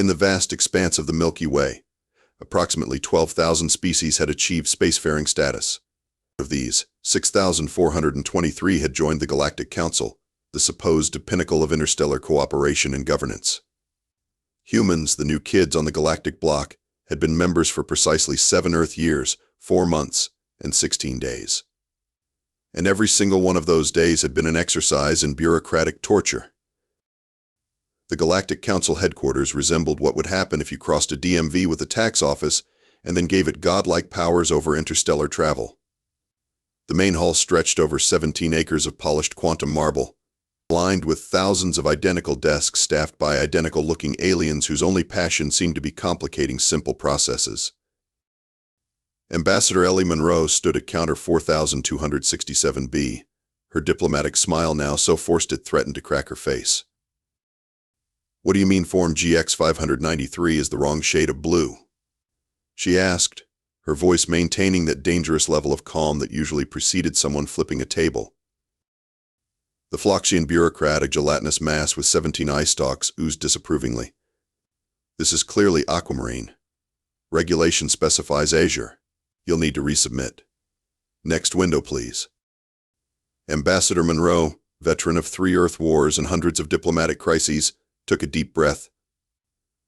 In the vast expanse of the Milky Way, approximately 12,000 species had achieved spacefaring status. Of these, 6,423 had joined the Galactic Council, the supposed pinnacle of interstellar cooperation and governance. Humans, the new kids on the galactic block, had been members for precisely 7 Earth years, 4 months, and 16 days. And every single one of those days had been an exercise in bureaucratic torture. The Galactic Council headquarters resembled what would happen if you crossed a DMV with a tax office and then gave it godlike powers over interstellar travel. The main hall stretched over 17 acres of polished quantum marble, lined with thousands of identical desks staffed by identical-looking aliens whose only passion seemed to be complicating simple processes. Ambassador Ellie Monroe stood at counter 4267B, her diplomatic smile now so forced it threatened to crack her face. "What do you mean Form GX 593 is the wrong shade of blue?" she asked, her voice maintaining that dangerous level of calm that usually preceded someone flipping a table. The Phloxian bureaucrat, a gelatinous mass with 17 eye stalks, oozed disapprovingly. "This is clearly aquamarine. Regulation specifies azure. You'll need to resubmit. Next window, please." Ambassador Monroe, veteran of 3 Earth wars and hundreds of diplomatic crises, took a deep breath.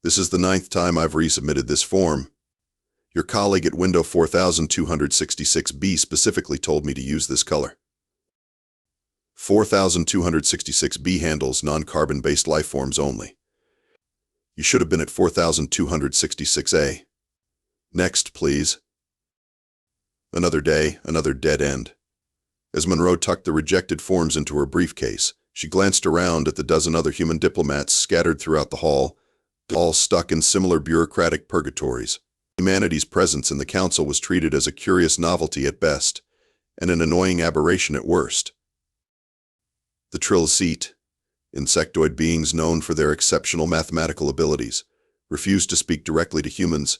"This is the 9th time I've resubmitted this form. Your colleague at window 4266B specifically told me to use this color. 4266B handles non-carbon-based life forms only. You should have been at 4266A. Next, please." Another day, another dead end. As Monroe tucked the rejected forms into her briefcase, she glanced around at the dozen other human diplomats scattered throughout the hall, all stuck in similar bureaucratic purgatories. Humanity's presence in the council was treated as a curious novelty at best, and an annoying aberration at worst. The Trilocete, insectoid beings known for their exceptional mathematical abilities, refused to speak directly to humans,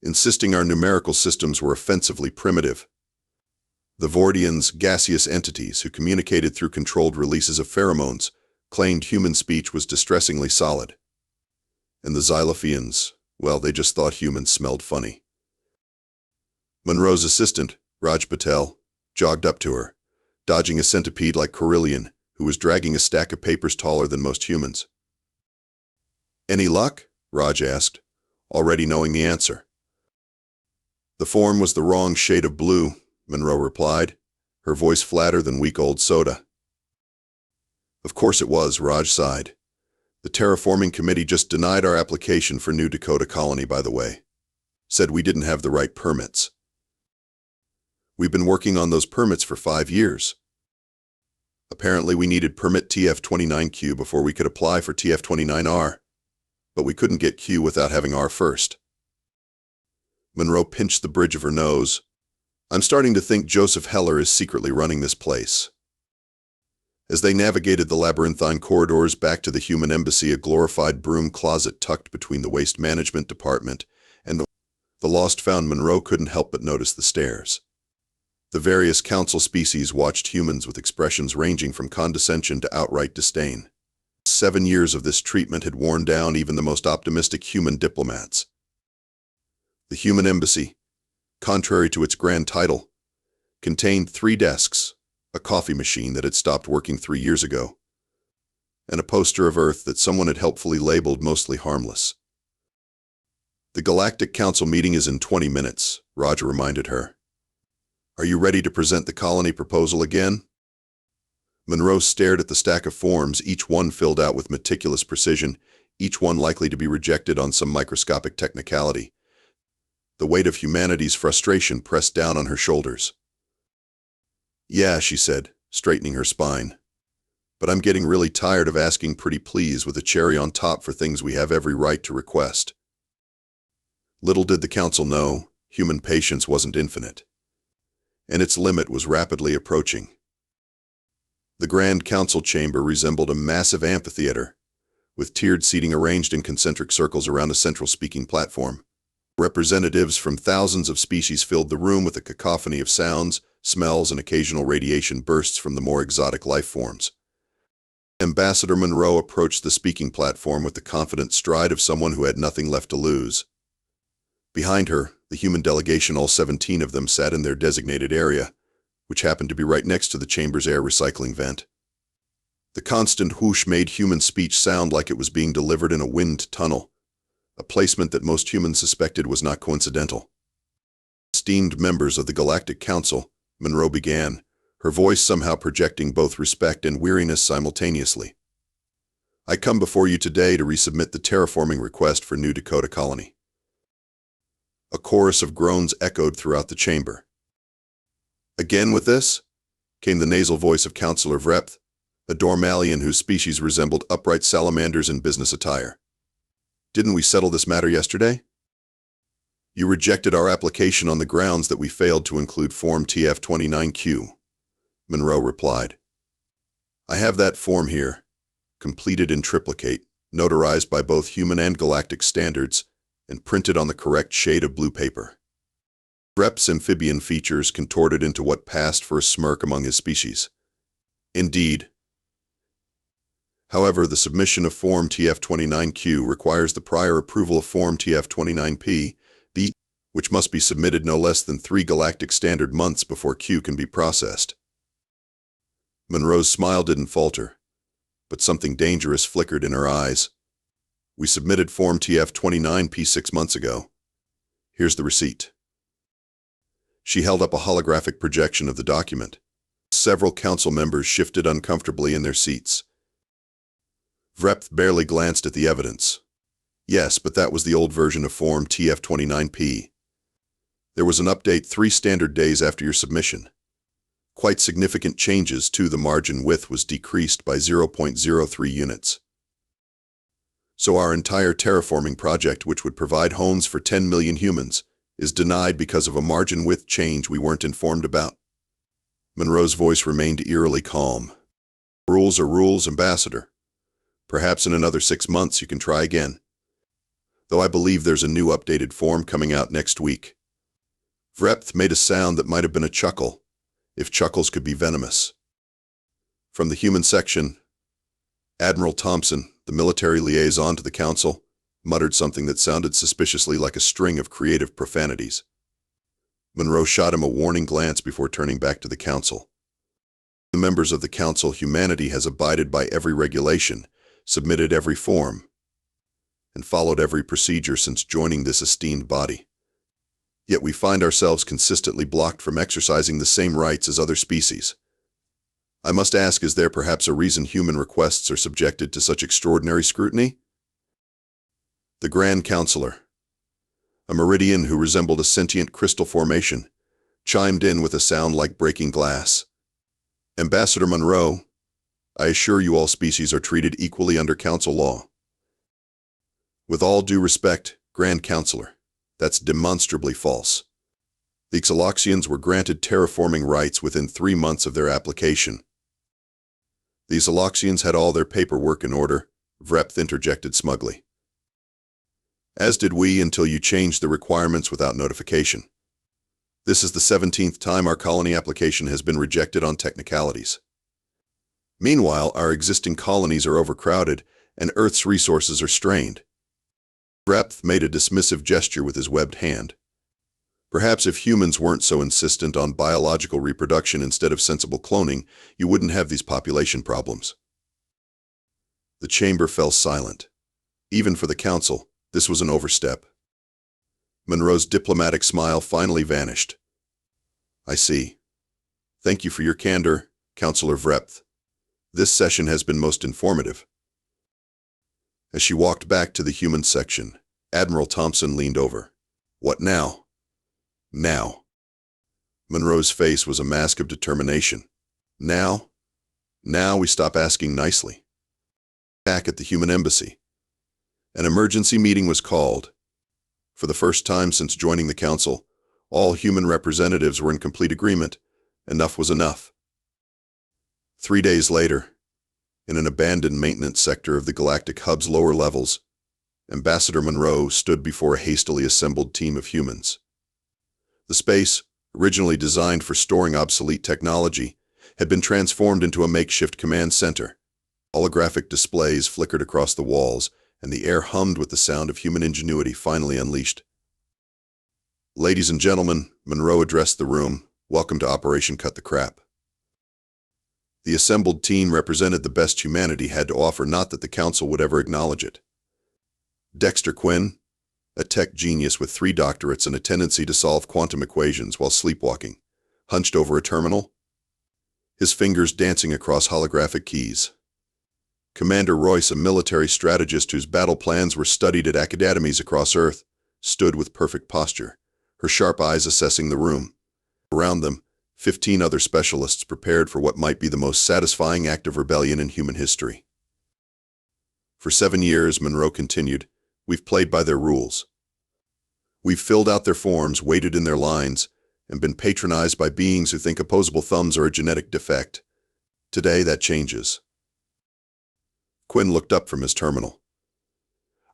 insisting our numerical systems were offensively primitive. The Vordians, gaseous entities who communicated through controlled releases of pheromones, claimed human speech was distressingly solid. And the Xylophians, well, they just thought humans smelled funny. Monroe's assistant, Raj Patel, jogged up to her, dodging a centipede like Carillion, who was dragging a stack of papers taller than most humans. "Any luck?" Raj asked, already knowing the answer. "The form was the wrong shade of blue," Monroe replied, her voice flatter than week-old soda. "Of course it was," Raj sighed. "The terraforming committee just denied our application for New Dakota Colony, by the way. Said we didn't have the right permits. We've been working on those permits for 5 years. Apparently we needed permit TF-29Q before we could apply for TF-29R, but we couldn't get Q without having R first." Monroe pinched the bridge of her nose. "I'm starting to think Joseph Heller is secretly running this place." As they navigated the labyrinthine corridors back to the human embassy, a glorified broom closet tucked between the waste management department and the lost found, Monroe couldn't help but notice the stares. The various council species watched humans with expressions ranging from condescension to outright disdain. 7 years of this treatment had worn down even the most optimistic human diplomats. The human embassy, contrary to its grand title, contained 3 desks, a coffee machine that had stopped working 3 years ago, and a poster of Earth that someone had helpfully labeled mostly harmless. "The Galactic Council meeting is in 20 minutes, Roger reminded her. "Are you ready to present the colony proposal again?" Monroe stared at the stack of forms, each one filled out with meticulous precision, each one likely to be rejected on some microscopic technicality. The weight of humanity's frustration pressed down on her shoulders. "Yeah," she said, straightening her spine. "But I'm getting really tired of asking pretty please with a cherry on top for things we have every right to request." Little did the council know, human patience wasn't infinite, and its limit was rapidly approaching. The Grand Council chamber resembled a massive amphitheater, with tiered seating arranged in concentric circles around a central speaking platform. Representatives from thousands of species filled the room with a cacophony of sounds, smells, and occasional radiation bursts from the more exotic life forms. Ambassador Monroe approached the speaking platform with the confident stride of someone who had nothing left to lose. Behind her, the human delegation, all 17 of them, sat in their designated area, which happened to be right next to the chamber's air recycling vent. The constant whoosh made human speech sound like it was being delivered in a wind tunnel, a placement that most humans suspected was not coincidental. Esteemed members of the Galactic Council, Monroe began, her voice somehow projecting both respect and weariness simultaneously. I come before you today to resubmit the terraforming request for New Dakota Colony. A chorus of groans echoed throughout the chamber. Again with this? Came the nasal voice of Councillor Vrepth, a Dormalian whose species resembled upright salamanders in business attire. Didn't we settle this matter yesterday? You rejected our application on the grounds that we failed to include Form TF-29Q, Monroe replied. I have that form here, completed in triplicate, notarized by both human and galactic standards, and printed on the correct shade of blue paper. Vrepth's amphibian features contorted into what passed for a smirk among his species. Indeed. However, the submission of Form TF-29Q requires the prior approval of Form TF-29P, which must be submitted no less than 3 galactic standard months before Q can be processed. Monroe's smile didn't falter, but something dangerous flickered in her eyes. We submitted Form TF-29P 6 months ago. Here's the receipt. She held up a holographic projection of the document. Several council members shifted uncomfortably in their seats. Vrepth barely glanced at the evidence. Yes, but that was the old version of Form TF-29P. There was an update 3 standard days after your submission. Quite significant changes, too. The margin width was decreased by 0.03 units. So our entire terraforming project, which would provide homes for 10 million humans, is denied because of a margin width change we weren't informed about. Monroe's voice remained eerily calm. Rules are rules, Ambassador. Perhaps in another 6 months you can try again. Though I believe there's a new updated form coming out next week. Vrepth made a sound that might have been a chuckle, if chuckles could be venomous. From the human section, Admiral Thompson, the military liaison to the council, muttered something that sounded suspiciously like a string of creative profanities. Monroe shot him a warning glance before turning back to the council. The members of the council, humanity has abided by every regulation, submitted every form, and followed every procedure since joining this esteemed body. Yet we find ourselves consistently blocked from exercising the same rights as other species. I must ask, is there perhaps a reason human requests are subjected to such extraordinary scrutiny? The Grand Counselor, a meridian who resembled a sentient crystal formation, chimed in with a sound like breaking glass. Ambassador Monroe, I assure you all species are treated equally under council law. With all due respect, Grand Counselor, that's demonstrably false. The Xaloxians were granted terraforming rights within 3 months of their application. The Xaloxians had all their paperwork in order, Vrepth interjected smugly. As did we until you changed the requirements without notification. This is the 17th time our colony application has been rejected on technicalities. Meanwhile, our existing colonies are overcrowded and Earth's resources are strained. Vrepth made a dismissive gesture with his webbed hand. Perhaps if humans weren't so insistent on biological reproduction instead of sensible cloning, you wouldn't have these population problems. The chamber fell silent. Even for the council, this was an overstep. Monroe's diplomatic smile finally vanished. I see. Thank you for your candor, Councillor Vrepth. This session has been most informative. As she walked back to the human section, Admiral Thompson leaned over. What now? Now. Monroe's face was a mask of determination. Now? Now we stop asking nicely. Back at the human embassy. An emergency meeting was called. For the first time since joining the council, all human representatives were in complete agreement. Enough was enough. 3 days later, in an abandoned maintenance sector of the Galactic Hub's lower levels, Ambassador Monroe stood before a hastily assembled team of humans. The space, originally designed for storing obsolete technology, had been transformed into a makeshift command center. Holographic displays flickered across the walls, and the air hummed with the sound of human ingenuity finally unleashed. "Ladies and gentlemen," Monroe addressed the room, "welcome to Operation Cut the Crap." The assembled team represented the best humanity had to offer, not that the Council would ever acknowledge it. Dexter Quinn, a tech genius with 3 doctorates and a tendency to solve quantum equations while sleepwalking, hunched over a terminal, his fingers dancing across holographic keys. Commander Royce, a military strategist whose battle plans were studied at academies across Earth, stood with perfect posture, her sharp eyes assessing the room. Around them, 15 other specialists prepared for what might be the most satisfying act of rebellion in human history. "For 7 years," Monroe continued, "we've played by their rules. We've filled out their forms, waited in their lines, and been patronized by beings who think opposable thumbs are a genetic defect. Today, that changes." Quinn looked up from his terminal.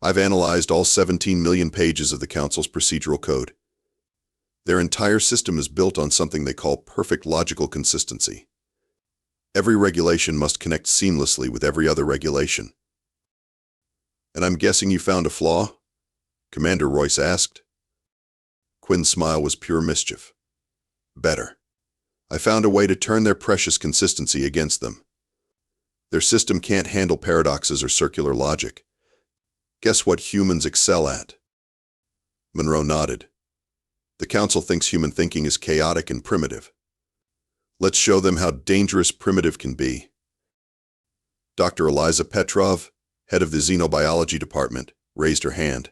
"I've analyzed all 17 million pages of the Council's procedural code. Their entire system is built on something they call perfect logical consistency. Every regulation must connect seamlessly with every other regulation." "And I'm guessing you found a flaw?" Commander Royce asked. Quinn's smile was pure mischief. "Better. I found a way to turn their precious consistency against them. Their system can't handle paradoxes or circular logic. Guess what humans excel at?" Monroe nodded. "The Council thinks human thinking is chaotic and primitive. Let's show them how dangerous primitive can be." Dr. Eliza Petrov, head of the Xenobiology Department, raised her hand.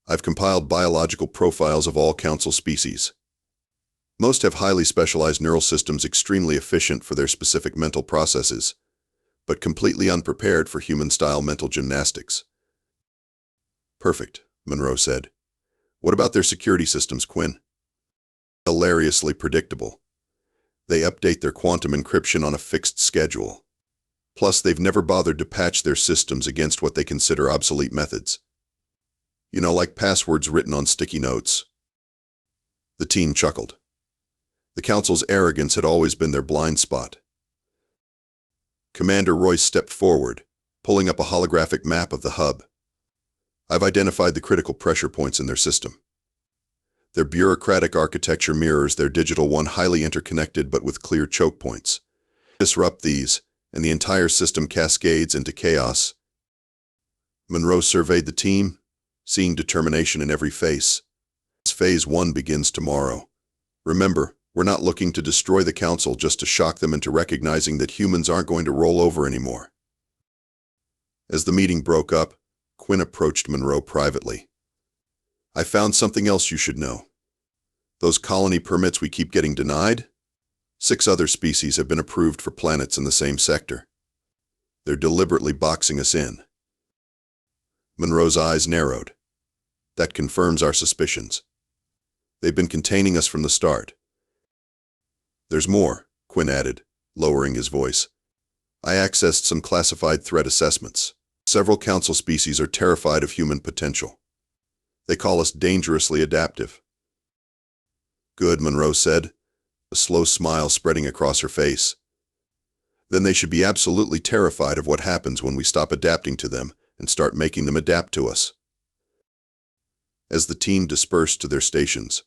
"I've compiled biological profiles of all Council species. Most have highly specialized neural systems extremely efficient for their specific mental processes, but completely unprepared for human-style mental gymnastics." "Perfect," Monroe said. "What about their security systems, Quinn?" "Hilariously predictable. They update their quantum encryption on a fixed schedule. Plus, they've never bothered to patch their systems against what they consider obsolete methods. You know, like passwords written on sticky notes." The team chuckled. The Council's arrogance had always been their blind spot. Commander Royce stepped forward, pulling up a holographic map of the hub. "I've identified the critical pressure points in their system. Their bureaucratic architecture mirrors their digital one, highly interconnected but with clear choke points. Disrupt these, and the entire system cascades into chaos." Monroe surveyed the team, seeing determination in every face. "Phase 1 begins tomorrow. Remember, we're not looking to destroy the Council, just to shock them into recognizing that humans aren't going to roll over anymore." As the meeting broke up, Quinn approached Monroe privately. "I found something else you should know. Those colony permits we keep getting denied? 6 other species have been approved for planets in the same sector. They're deliberately boxing us in." Monroe's eyes narrowed. "That confirms our suspicions. They've been containing us from the start." "There's more," Quinn added, lowering his voice. "I accessed some classified threat assessments. Several Council species are terrified of human potential. They call us dangerously adaptive." "Good," Monroe said, a slow smile spreading across her face. "Then they should be absolutely terrified of what happens when we stop adapting to them and start making them adapt to us." As the team dispersed to their stations,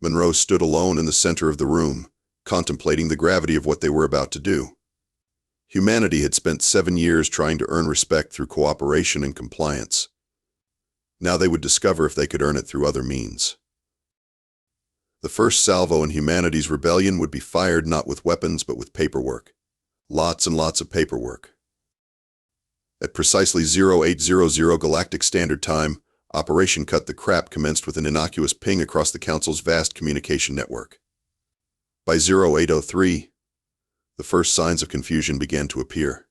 Monroe stood alone in the center of the room, contemplating the gravity of what they were about to do. Humanity had spent 7 years trying to earn respect through cooperation and compliance. Now they would discover if they could earn it through other means. The first salvo in humanity's rebellion would be fired not with weapons but with paperwork. Lots and lots of paperwork. At precisely 0800 Galactic Standard Time, Operation Cut the Crap commenced with an innocuous ping across the Council's vast communication network. By 0803, the first signs of confusion began to appear.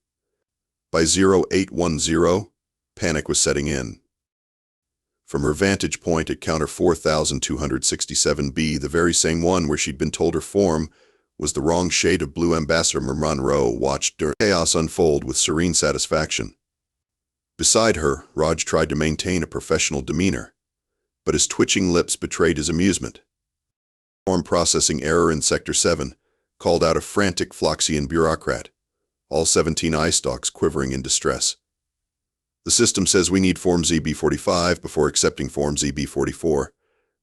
By 0810, panic was setting in. From her vantage point at counter 4267B, the very same one where she'd been told her form was the wrong shade of blue, Ambassador Monroe watched chaos unfold with serene satisfaction. Beside her, Raj tried to maintain a professional demeanor, but his twitching lips betrayed his amusement. Form processing error in Sector 7 called out a frantic Floxian bureaucrat. all 17 eye stalks quivering in distress. The system says we need Form ZB45 before accepting Form ZB44,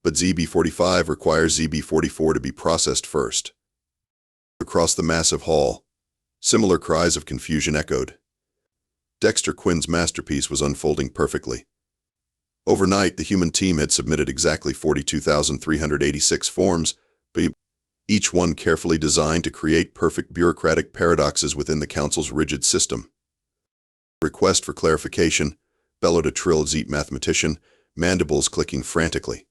but ZB45 requires ZB44 to be processed first. Across the massive hall, similar cries of confusion echoed. Dexter Quinn's masterpiece was unfolding perfectly. Overnight, the human team had submitted exactly 42,386 forms, but each one carefully designed to create perfect bureaucratic paradoxes within the Council's rigid system. Request for clarification, bellowed a trill-zeet mathematician, mandibles clicking frantically.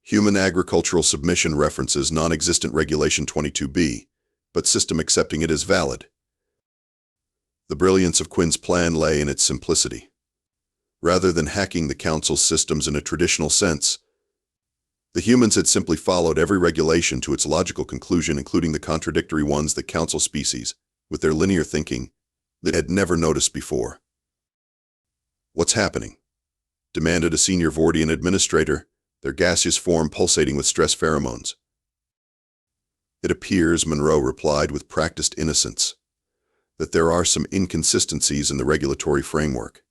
Human agricultural submission references non-existent Regulation 22B, but system accepting it as valid. The brilliance of Quinn's plan lay in its simplicity. Rather than hacking the Council's systems in a traditional sense, the humans had simply followed every regulation to its logical conclusion, including the contradictory ones that Council species, with their linear thinking, that had never noticed before. "What's happening?" demanded a senior Vordian administrator, their gaseous form pulsating with stress pheromones. "It appears," Monroe replied with practiced innocence, "that there are some inconsistencies in the regulatory framework."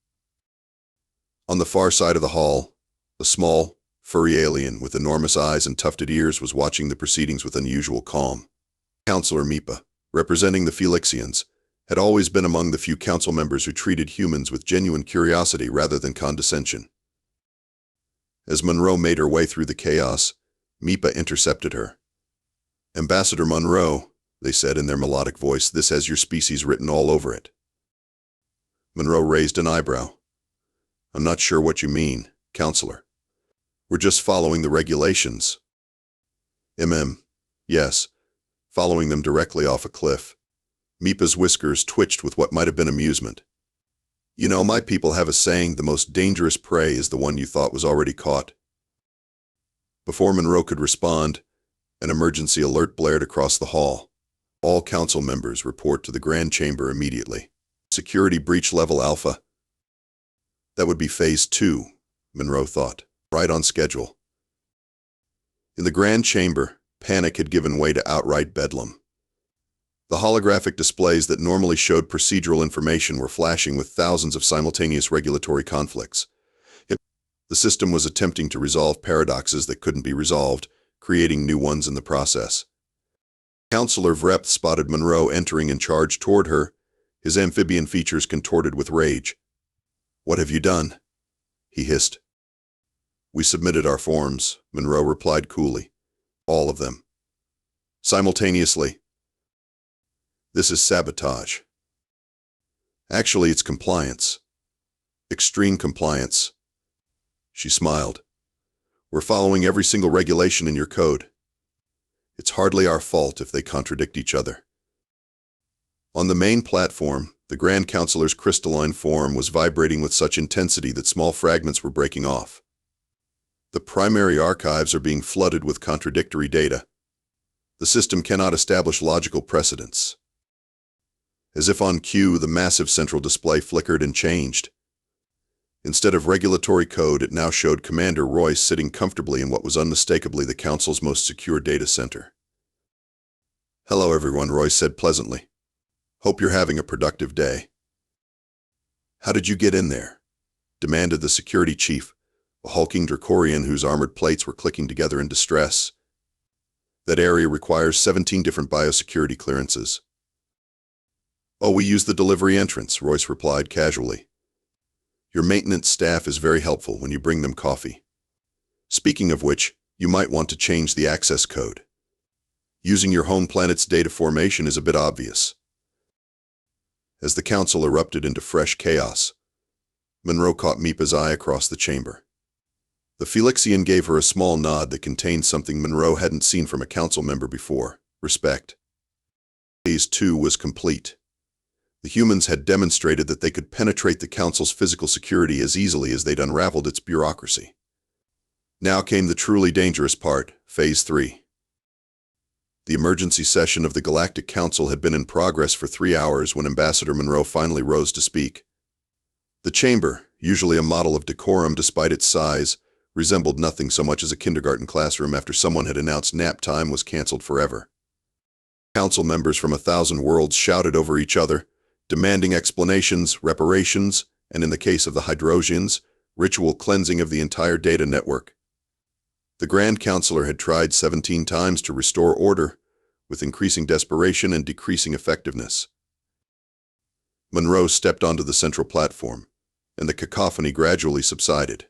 On the far side of the hall, a small, furry alien with enormous eyes and tufted ears was watching the proceedings with unusual calm. Counselor Mipa, representing the Felixians, had always been among the few council members who treated humans with genuine curiosity rather than condescension. As Monroe made her way through the chaos, Mipa intercepted her. "Ambassador Monroe," they said in their melodic voice, "this has your species written all over it." Monroe raised an eyebrow. "I'm not sure what you mean, Counselor. We're just following the regulations." Yes, following them directly off a cliff." Mipa's whiskers twitched with what might have been amusement. "You know, my people have a saying, the most dangerous prey is the one you thought was already caught." Before Monroe could respond, an emergency alert blared across the hall. "All council members report to the Grand Chamber immediately. Security breach level Alpha." That would be Phase 2, Monroe thought, right on schedule. In the Grand Chamber, panic had given way to outright bedlam. The holographic displays that normally showed procedural information were flashing with thousands of simultaneous regulatory conflicts. The system was attempting to resolve paradoxes that couldn't be resolved, creating new ones in the process. Counselor Vrep spotted Monroe entering and charged toward her, his amphibian features contorted with rage. "What have you done?" he hissed. "We submitted our forms," Monroe replied coolly. "All of them. Simultaneously. This is sabotage. Actually, it's compliance. Extreme compliance." She smiled. "We're following every single regulation in your code. It's hardly our fault if they contradict each other." On the main platform, the Grand Counselor's crystalline form was vibrating with such intensity that small fragments were breaking off. "The primary archives are being flooded with contradictory data. The system cannot establish logical precedents." As if on cue, the massive central display flickered and changed. Instead of regulatory code, it now showed Commander Royce sitting comfortably in what was unmistakably the Council's most secure data center. "Hello everyone," Royce said pleasantly. "Hope you're having a productive day." "How did you get in there?" demanded the security chief, a hulking Dracorian whose armored plates were clicking together in distress. "That area requires 17 different biosecurity clearances." "Oh, we use the delivery entrance," Royce replied casually. "Your maintenance staff is very helpful when you bring them coffee. Speaking of which, you might want to change the access code. Using your home planet's data formation is a bit obvious." As the Council erupted into fresh chaos, Monroe caught Mipa's eye across the chamber. The Felixian gave her a small nod that contained something Monroe hadn't seen from a Council member before: respect. Phase 2 was complete. The humans had demonstrated that they could penetrate the Council's physical security as easily as they'd unraveled its bureaucracy. Now came the truly dangerous part, Phase 3. The emergency session of the Galactic Council had been in progress for 3 hours when Ambassador Monroe finally rose to speak. The chamber, usually a model of decorum despite its size, resembled nothing so much as a kindergarten classroom after someone had announced nap time was canceled forever. Council members from 1,000 worlds shouted over each other, demanding explanations, reparations, and in the case of the Hydrosians, ritual cleansing of the entire data network. The Grand Counselor had tried 17 times to restore order, with increasing desperation and decreasing effectiveness. Monroe stepped onto the central platform, and the cacophony gradually subsided.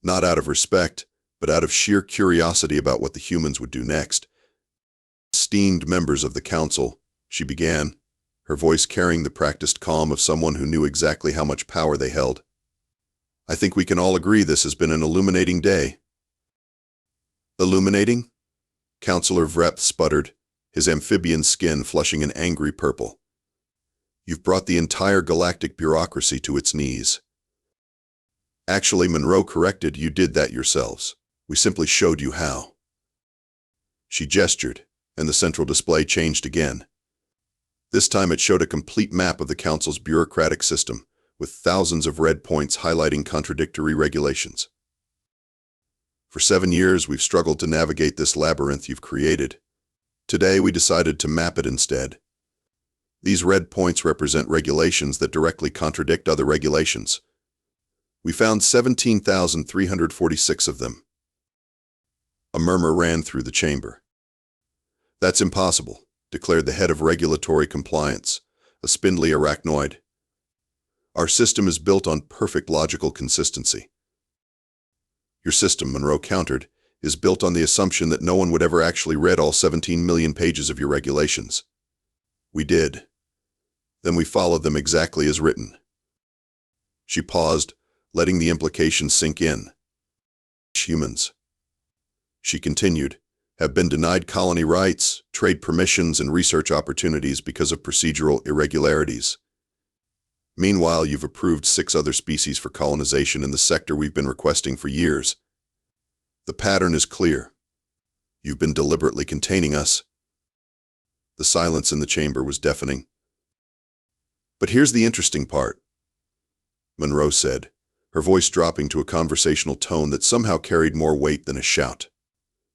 Not out of respect, but out of sheer curiosity about what the humans would do next. Esteemed members of the Council, she began, her voice carrying the practiced calm of someone who knew exactly how much power they held. I think we can all agree this has been an illuminating day. Illuminating? Councillor Vrep sputtered, his amphibian skin flushing an angry purple. You've brought the entire galactic bureaucracy to its knees. Actually, Monroe corrected, you did that yourselves. We simply showed you how. She gestured, and the central display changed again. This time it showed a complete map of the Council's bureaucratic system, with thousands of red points highlighting contradictory regulations. For 7 years, we've struggled to navigate this labyrinth you've created. Today, we decided to map it instead. These red points represent regulations that directly contradict other regulations. We found 17,346 of them. A murmur ran through the chamber. That's impossible, declared the head of regulatory compliance, a spindly arachnoid. Our system is built on perfect logical consistency. Your system, Monroe countered, is built on the assumption that no one would ever actually read all 17 million pages of your regulations. We did. Then we followed them exactly as written. She paused, letting the implication sink in. Humans, she continued, have been denied colony rights, trade permissions, and research opportunities because of procedural irregularities. Meanwhile, you've approved 6 other species for colonization in the sector we've been requesting for years. The pattern is clear. You've been deliberately containing us. The silence in the chamber was deafening. But here's the interesting part, Monroe said, her voice dropping to a conversational tone that somehow carried more weight than a shout.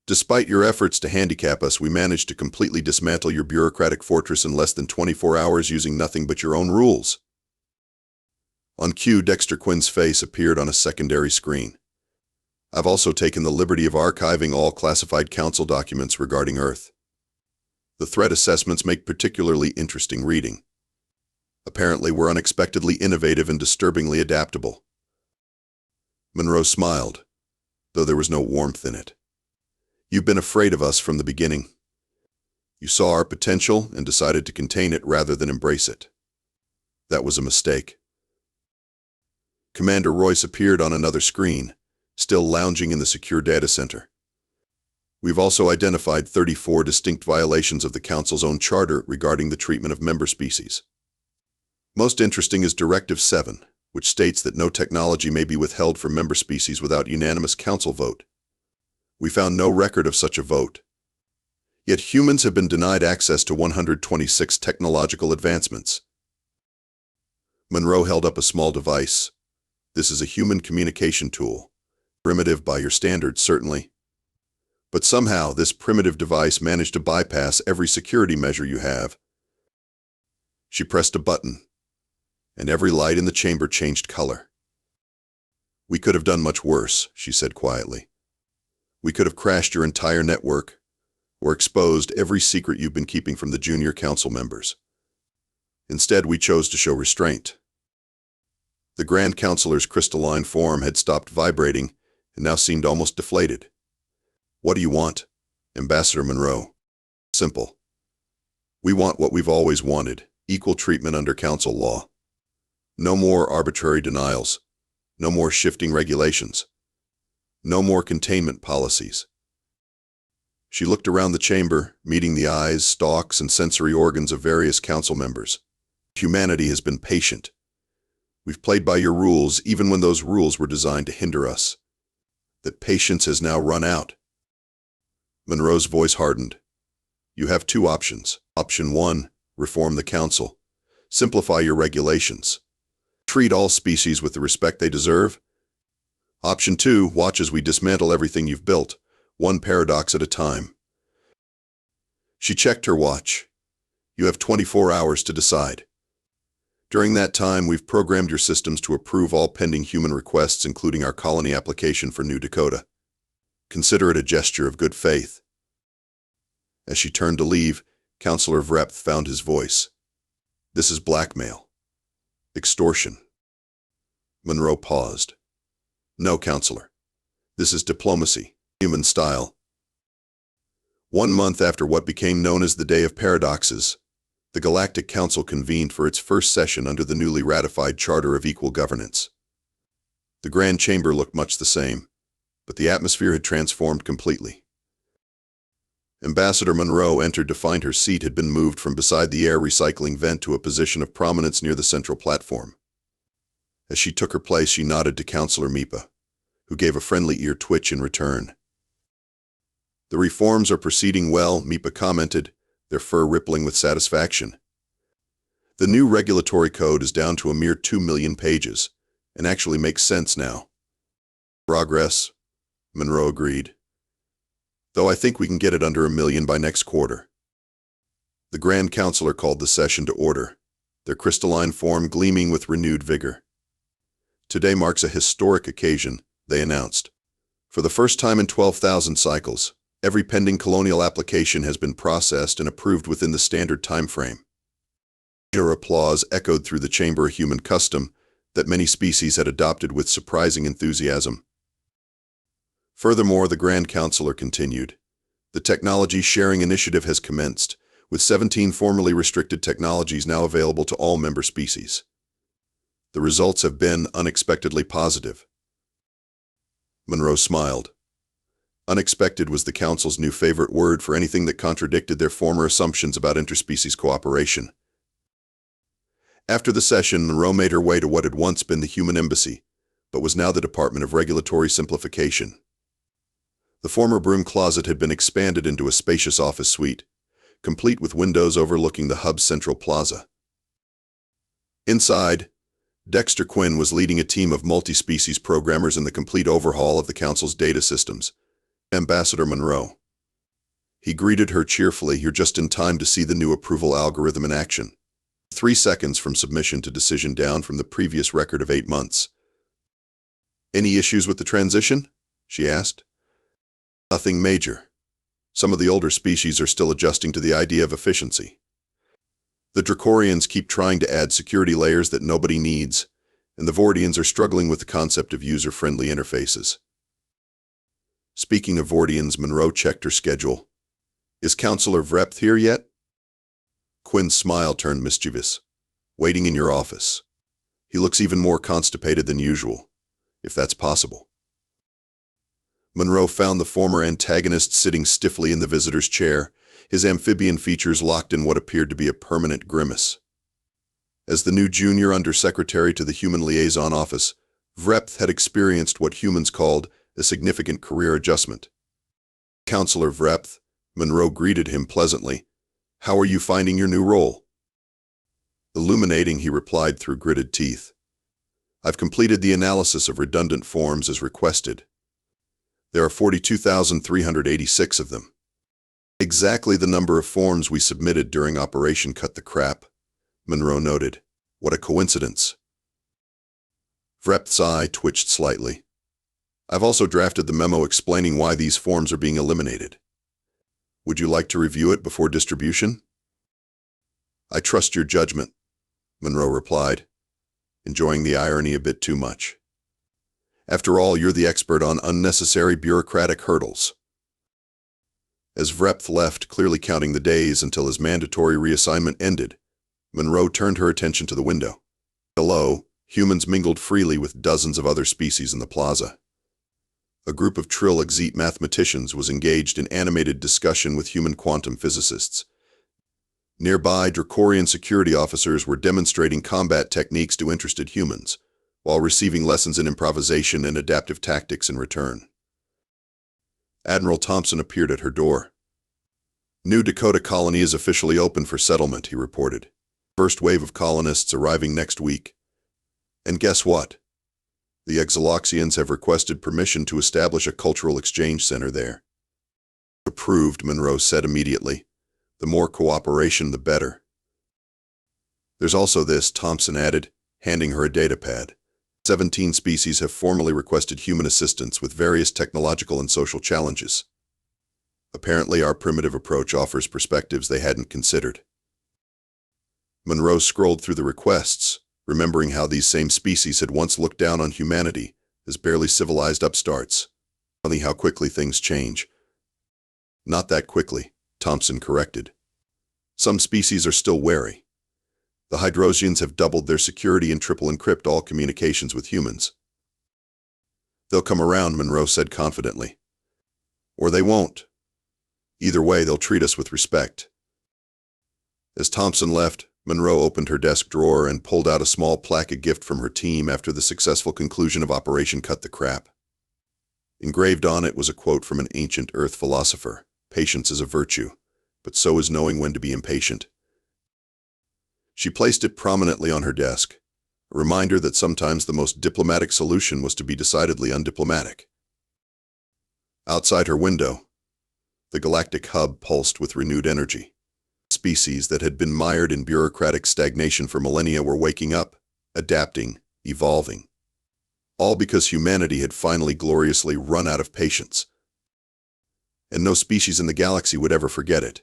Despite your efforts to handicap us, we managed to completely dismantle your bureaucratic fortress in less than 24 hours using nothing but your own rules. On cue, Dexter Quinn's face appeared on a secondary screen. I've also taken the liberty of archiving all classified council documents regarding Earth. The threat assessments make particularly interesting reading. Apparently, we're unexpectedly innovative and disturbingly adaptable. Monroe smiled, though there was no warmth in it. You've been afraid of us from the beginning. You saw our potential and decided to contain it rather than embrace it. That was a mistake. Commander Royce appeared on another screen, still lounging in the secure data center. We've also identified 34 distinct violations of the Council's own charter regarding the treatment of member species. Most interesting is Directive 7, which states that no technology may be withheld from member species without unanimous Council vote. We found no record of such a vote. Yet humans have been denied access to 126 technological advancements. Monroe held up a small device. This is a human communication tool. Primitive by your standards, certainly. But somehow, this primitive device managed to bypass every security measure you have. She pressed a button, and every light in the chamber changed color. We could have done much worse, she said quietly. We could have crashed your entire network, or exposed every secret you've been keeping from the junior council members. Instead, we chose to show restraint. The Grand Counselor's crystalline form had stopped vibrating and now seemed almost deflated. What do you want, Ambassador Monroe? Simple. We want what we've always wanted, equal treatment under council law. No more arbitrary denials. No more shifting regulations. No more containment policies. She looked around the chamber, meeting the eyes, stalks, and sensory organs of various council members. Humanity has been patient. We've played by your rules even when those rules were designed to hinder us. That patience has now run out. Monroe's voice hardened. You have 2 options. Option 1, reform the council. Simplify your regulations. Treat all species with the respect they deserve. Option 2, watch as we dismantle everything you've built, one paradox at a time. She checked her watch. You have 24 hours to decide. During that time, we've programmed your systems to approve all pending human requests, including our colony application for New Dakota. Consider it a gesture of good faith. As she turned to leave, Counselor Vrepth found his voice. This is blackmail. Extortion. Monroe paused. No, Counselor. This is diplomacy, human style. 1 month after what became known as the Day of Paradoxes, the Galactic Council convened for its first session under the newly ratified Charter of Equal Governance. The Grand Chamber looked much the same, but the atmosphere had transformed completely. Ambassador Monroe entered to find her seat had been moved from beside the air recycling vent to a position of prominence near the central platform. As she took her place, she nodded to Counselor Mipa, who gave a friendly ear twitch in return. The reforms are proceeding well, Mipa commented, their fur rippling with satisfaction. The new regulatory code is down to a mere 2 million pages, and actually makes sense now. Progress, Monroe agreed. Though I think we can get it under 1 million by next quarter. The Grand Counselor called the session to order, their crystalline form gleaming with renewed vigor. Today marks a historic occasion, they announced. For the first time in 12,000 cycles, every pending colonial application has been processed and approved within the standard time frame. Eager applause echoed through the chamber, a human custom that many species had adopted with surprising enthusiasm. Furthermore, the Grand Counselor continued, the technology sharing initiative has commenced, with 17 formerly restricted technologies now available to all member species. The results have been unexpectedly positive. Monroe smiled. Unexpected was the Council's new favorite word for anything that contradicted their former assumptions about interspecies cooperation. After the session, Monroe made her way to what had once been the Human Embassy, but was now the Department of Regulatory Simplification. The former broom closet had been expanded into a spacious office suite, complete with windows overlooking the hub's central plaza. Inside, Dexter Quinn was leading a team of multi-species programmers in the complete overhaul of the Council's data systems. Ambassador Monroe. He greeted her cheerfully. You're just in time to see the new approval algorithm in action. 3 seconds from submission to decision, down from the previous record of 8 months. Any issues with the transition? She asked. Nothing major. Some of the older species are still adjusting to the idea of efficiency. The Dracorians keep trying to add security layers that nobody needs, and the Vordians are struggling with the concept of user-friendly interfaces. Speaking of Vordians, Monroe checked her schedule. Is Counselor Vrepth here yet? Quinn's smile turned mischievous. Waiting in your office. He looks even more constipated than usual, if that's possible. Monroe found the former antagonist sitting stiffly in the visitor's chair, his amphibian features locked in what appeared to be a permanent grimace. As the new junior undersecretary to the Human Liaison Office, Vrepth had experienced what humans called a significant career adjustment. Counselor Vrepth, Monroe greeted him pleasantly. How are you finding your new role? Illuminating, he replied through gritted teeth. I've completed the analysis of redundant forms as requested. There are 42,386 of them. Exactly the number of forms we submitted during Operation Cut the Crap, Monroe noted. What a coincidence. Vrepth's eye twitched slightly. I've also drafted the memo explaining why these forms are being eliminated. Would you like to review it before distribution? I trust your judgment, Monroe replied, enjoying the irony a bit too much. After all, you're the expert on unnecessary bureaucratic hurdles. As Vrepth left, clearly counting the days until his mandatory reassignment ended, Monroe turned her attention to the window. Below, humans mingled freely with dozens of other species in the plaza. A group of trill-exete mathematicians was engaged in animated discussion with human quantum physicists. Nearby, Dracorian security officers were demonstrating combat techniques to interested humans, while receiving lessons in improvisation and adaptive tactics in return. Admiral Thompson appeared at her door. New Dakota colony is officially open for settlement, he reported. First wave of colonists arriving next week. And guess what? The Exaloxians have requested permission to establish a cultural exchange center there. Approved, Monroe said immediately. The more cooperation, the better. There's also this, Thompson added, handing her a datapad. 17 species have formally requested human assistance with various technological and social challenges. Apparently, our primitive approach offers perspectives they hadn't considered. Monroe scrolled through the requests, remembering how these same species had once looked down on humanity as barely civilized upstarts. Funny how quickly things change. Not that quickly, Thompson corrected. Some species are still wary. The Hydrosians have doubled their security and triple encrypt all communications with humans. They'll come around, Monroe said confidently. Or they won't. Either way, they'll treat us with respect. As Thompson left, Monroe opened her desk drawer and pulled out a small plaque, a gift from her team after the successful conclusion of Operation Cut the Crap. Engraved on it was a quote from an ancient Earth philosopher: "Patience is a virtue, but so is knowing when to be impatient." She placed it prominently on her desk, a reminder that sometimes the most diplomatic solution was to be decidedly undiplomatic. Outside her window, the galactic hub pulsed with renewed energy. Species that had been mired in bureaucratic stagnation for millennia were waking up, adapting, evolving. All because humanity had finally gloriously run out of patience. And no species in the galaxy would ever forget it.